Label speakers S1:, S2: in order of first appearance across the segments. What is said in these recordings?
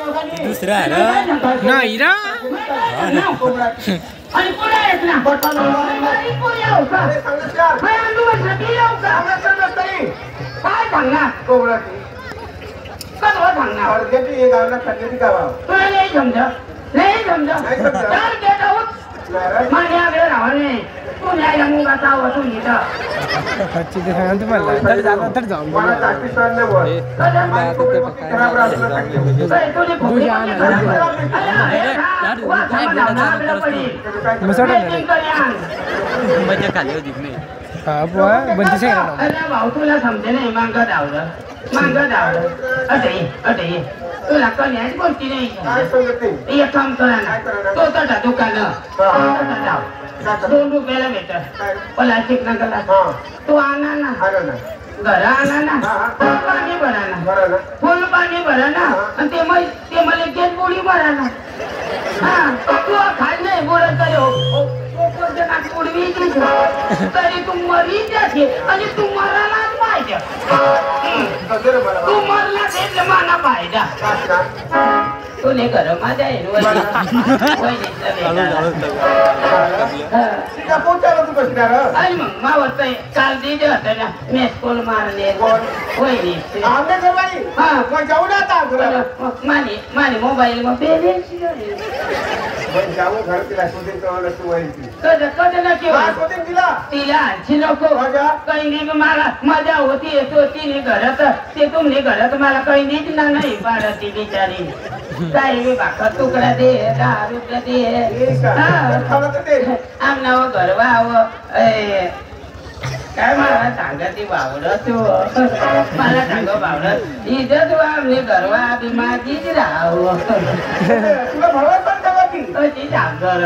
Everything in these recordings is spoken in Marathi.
S1: दुसरा आहे ना
S2: नाही ना
S3: आणि पुढे येत ना पुढे येऊ का काय सांगणार
S4: कोबराची
S3: कसं सांगणार
S4: अर्जेंटी हे गावला खंडेती गावा
S3: तुला नाही समजा नाही समजा चाल गेट आउट माझ्या आगे राहणे तू न्यायला मुगाचा वसून इथं
S2: खर्ची दिखायला तुम्हाला तर जाता तर जाऊन
S4: मला टाकी सर बोल माझी कोबरी मग खराब राहतो
S1: मजा खाली होती मी
S2: हा बुवा बंदी से
S3: अरे भाऊ तुला समजे नाही मांग धावलं अटे तुला कल्याण बोलती नाही
S4: काय सांगत नाही
S3: एक काम करा ना तो तटा दुकान $2 भेटत प्लास्टिक नका तू आणा ना घर आणा ना फुल पाणी भरा ना फुल पाणी भरा ना आणि ते मला गेट पोळी भरा ना हा तू खाल नाही बोलत तरी तरी तू मरी जाते आणि तू मरायलाच पाहिजे तू मरला ते माना पाहिजे तुने घर माझ्या आणि मग मावत काल दिले होते ना मेस्कोल मारले माने मोबाईल मग तिला आणखी नको काही नाही मला मजा होती तिने घरात ते तुमने घरात मला काही नाही ना नाही पाडत ती बिचारी काही भाकर तुकडा दे 10 रुपये दे आमनाव घर वाव काय मला सांगा ती बावड तू मला सांग बावड इथं तू आमने घरवा बी माझीच राहाव सांगर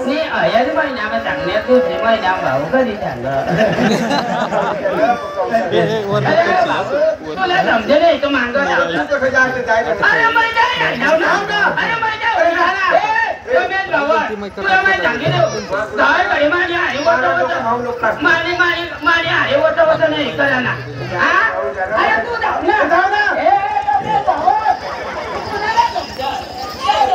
S3: मी अयाच महिन्यामध्ये सांगण्यात दुसरी महिन्या भाऊ कधी सांग तुला समजेल नाही तो मांग माझी होत नाही करा ना